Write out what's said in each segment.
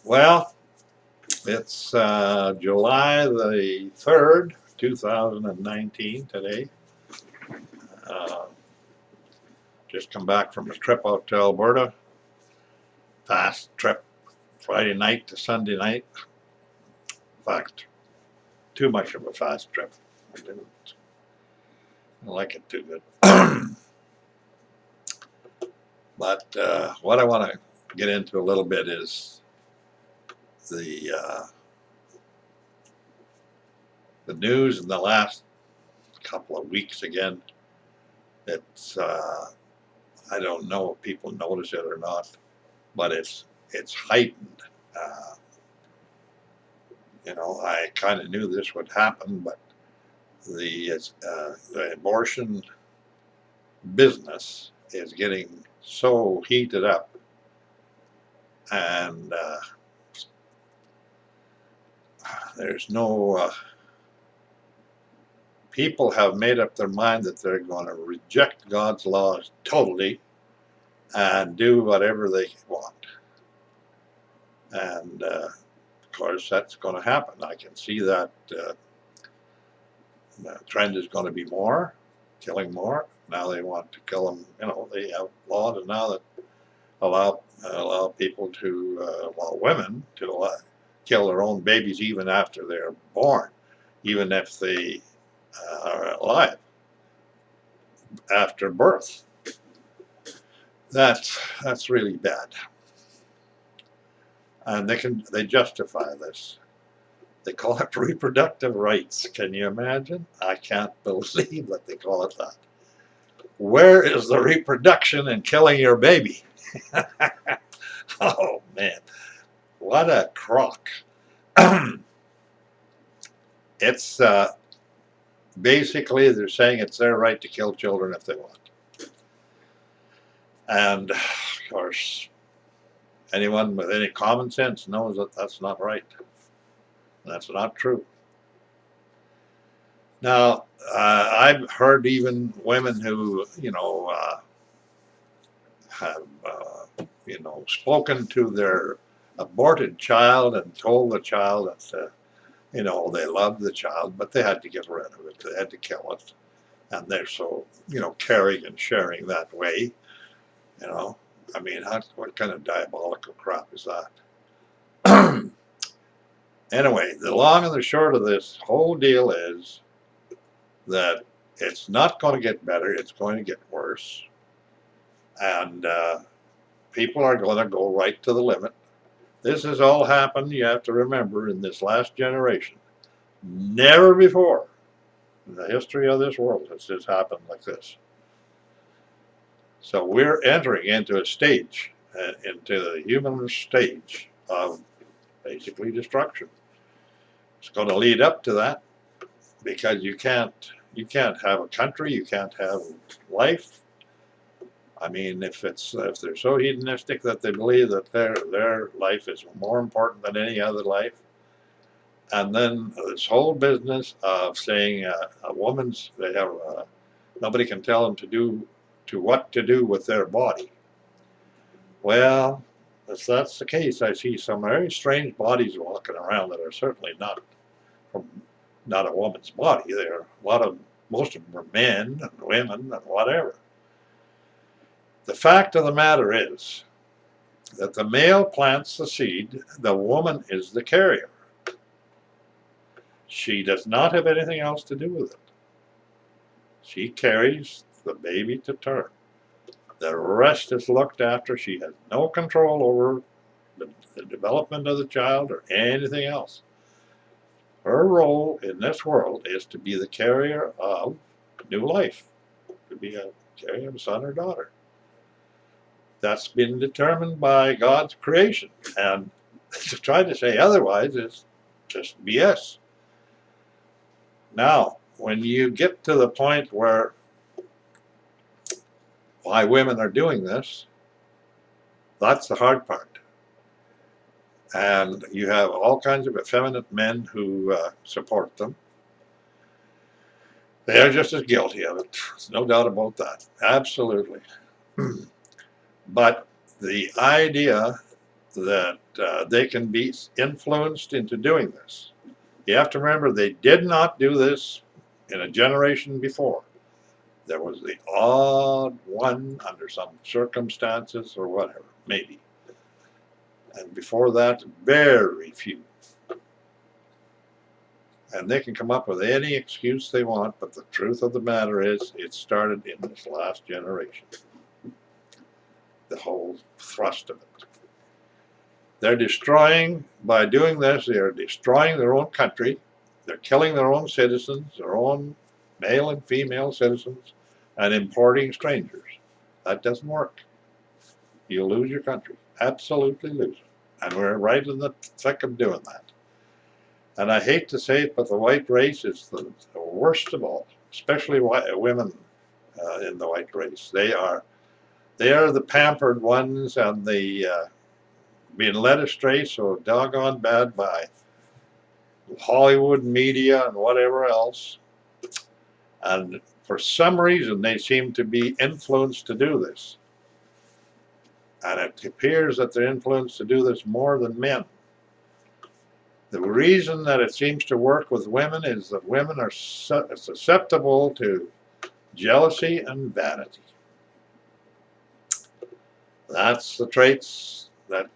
Well, it's July the 3rd, 2019 today. Uh, just come back from a trip out to Alberta. Fast trip, Friday night to Sunday night. In fact, too much of a fast trip. I didn't like it too good. But what I want to get into a little bit is the the news in the last couple of weeks again. It's I don't know if people notice it or not, but it's heightened. Uh, I kind of knew this would happen, but the abortion business is getting so heated up, and there's no people have made up their mind that they're going to reject God's laws totally and do whatever they want. And of course, that's going to happen. I can see that the trend is going to be more, killing more. Now they want to kill them. They have laws now that allow people to allow women to kill their own babies even after they're born, even if they are alive after birth. That's really bad, and they justify this. They call it reproductive rights. Can you imagine? I can't believe that they call it that. Where is the reproduction in killing your baby? Oh man, what a crock. It's basically they're saying it's their right to kill children if they want. And of course, anyone with any common sense knows that that's not right. That's not true. Now, I've heard even women who, have, spoken to their aborted child and told the child that, they loved the child, but they had to get rid of it. They had to kill it. And they're so, caring and sharing that way, you know. I mean, what kind of diabolical crap is that? Anyway, the long and the short of this whole deal is that it's not going to get better, it's going to get worse. And people are going to go right to the limit. This has all happened, you have to remember, in this last generation. Never before in the history of this world has this happened like this. So we're entering into a stage, into the human stage of basically destruction. It's going to lead up to that because you can't have a country, you can't have life. I mean, if they're so hedonistic that they believe that their life is more important than any other life, and then this whole business of saying a woman's nobody can tell them what to do with their body. Well, if that's the case, I see some very strange bodies walking around that are certainly not a woman's body. Most of them are men and women and whatever. The fact of the matter is that the male plants the seed, the woman is the carrier. She does not have anything else to do with it. She carries the baby to term. The rest is looked after. She has no control over the development of the child or anything else. Her role in this world is to be the carrier of new life, to be a carrier of a son or daughter. That's been determined by God's creation, and to try to say otherwise is just BS. Now, when you get to the point where why women are doing this, that's the hard part. And you have all kinds of effeminate men who support them. They are just as guilty of it. There's no doubt about that. Absolutely. But the idea that they can be influenced into doing this. You have to remember they did not do this in a generation before. There was the odd one under some circumstances or whatever, maybe. And before that, very few. And they can come up with any excuse they want, but the truth of the matter is it started in this last generation. The whole thrust of it. They're destroying, by doing this, they are destroying their own country. They're killing their own citizens, their own male and female citizens, and importing strangers. That doesn't work. You'll lose your country. Absolutely lose it. And we're right in the thick of doing that. And I hate to say it, but the white race is the worst of all, especially women in the white race. They are the pampered ones, and the being led astray so doggone bad by Hollywood media and whatever else. And for some reason, they seem to be influenced to do this. And it appears that they're influenced to do this more than men. The reason that it seems to work with women is that women are susceptible to jealousy and vanity. That's the traits that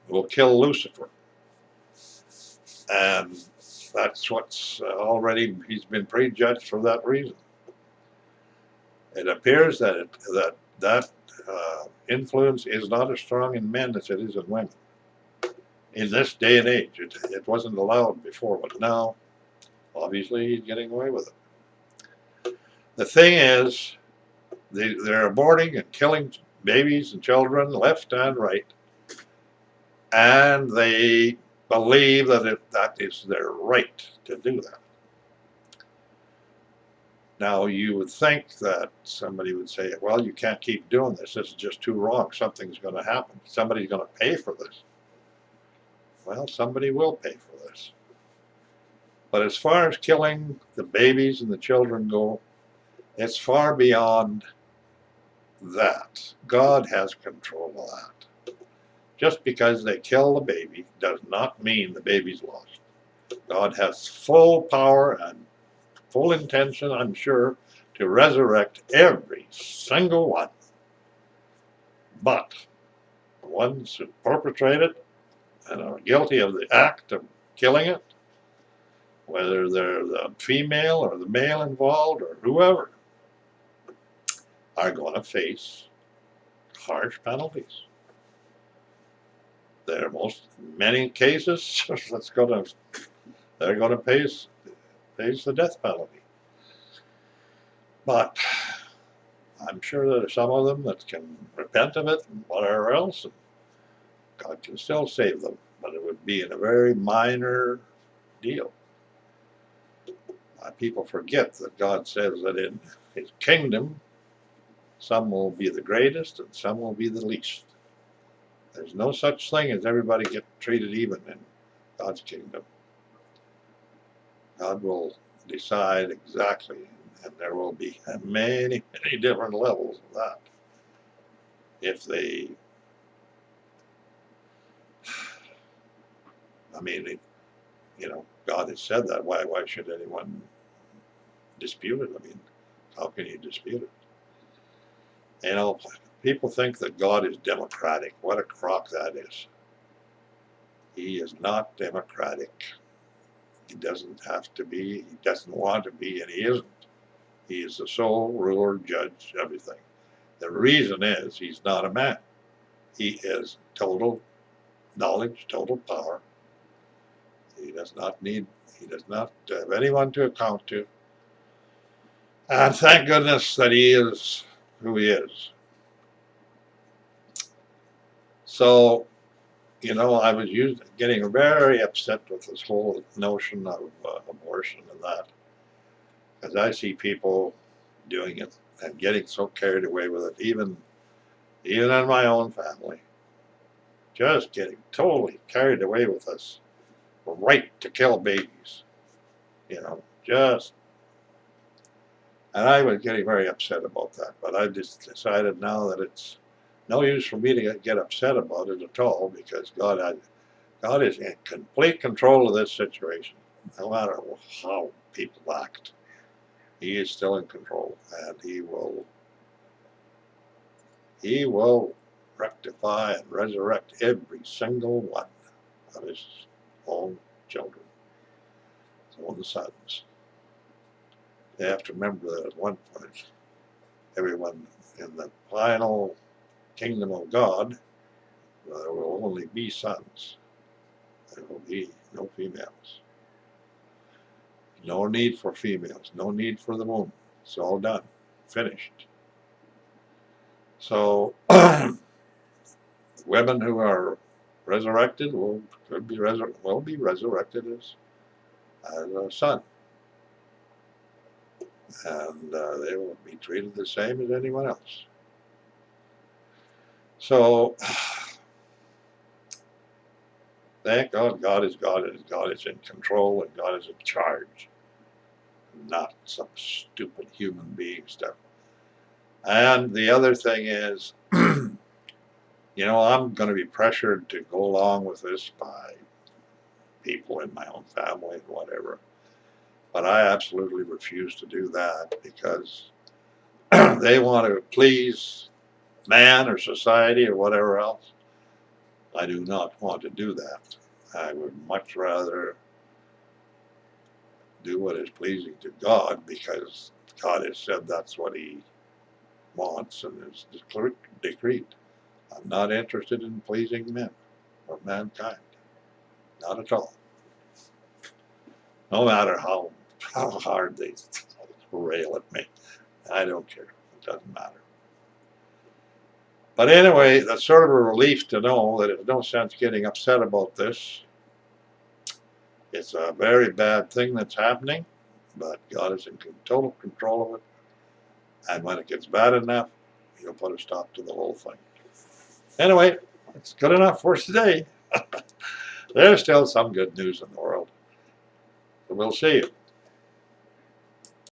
will kill Lucifer. And that's what's already, he's been prejudged for that reason. It appears that that influence is not as strong in men as it is in women. In this day and age, it wasn't allowed before, but now, obviously, he's getting away with it. The thing is, they're aborting and killing babies and children left and right, and they believe that that is their right to do that. Now, you would think that somebody would say, well, you can't keep doing this. This is just too wrong. Something's going to happen. Somebody's going to pay for this. Well, somebody will pay for this. But as far as killing the babies and the children go, it's far beyond that. God has control of that. Just because they kill the baby does not mean the baby's lost. God has full power and full intention, I'm sure, to resurrect every single one. But the ones who perpetrate it and are guilty of the act of killing it, whether they're the female or the male involved or whoever, are going to face harsh penalties. They're many cases, they're going to face the death penalty. But I'm sure there are some of them that can repent of it and whatever else, and God can still save them. But it would be in a very minor deal. People forget that God says that in His kingdom, some will be the greatest and some will be the least. There's no such thing as everybody get treated even in God's kingdom. God will decide exactly, and there will be many, many different levels of that. If they, I mean, God has said that. Why should anyone dispute it? I mean, how can you dispute it? People think that God is democratic. What a crock that is. He is not democratic. He doesn't have to be. He doesn't want to be, and he isn't. He is the sole ruler, judge, everything. The reason is he's not a man. He is total knowledge, total power. He does not have anyone to account to. And thank goodness that he is who he is. So, I was getting very upset with this whole notion of abortion and that, because I see people doing it and getting so carried away with it, even in my own family, just getting totally carried away with this right to kill babies, and I was getting very upset about that. But I just decided now that No use for me to get upset about it at all, because God is in complete control of this situation. No matter how people act, He is still in control, and He will rectify and resurrect every single one of His own children, His own sons. You have to remember that at one point, everyone in the final kingdom of God, there will only be sons. There will be no females. No need for females. No need for the woman. It's all done. Finished. So, women who are resurrected will be resurrected as a son. And they will be treated the same as anyone else. So, thank God, God is God, and God is in control, and God is in charge, not some stupid human being stuff. And the other thing is, I'm going to be pressured to go along with this by people in my own family and whatever. But I absolutely refuse to do that, because they want to please man or society or whatever else. I do not want to do that. I would much rather do what is pleasing to God, because God has said that's what He wants and is decreed. I'm not interested in pleasing men or mankind. Not at all. No matter how hard they rail at me. I don't care. It doesn't matter. But anyway, that's sort of a relief to know that there's no sense getting upset about this. It's a very bad thing that's happening, but God is in total control of it. And when it gets bad enough, He'll put a stop to the whole thing. Anyway, it's good enough for today. There's still some good news in the world. So we'll see.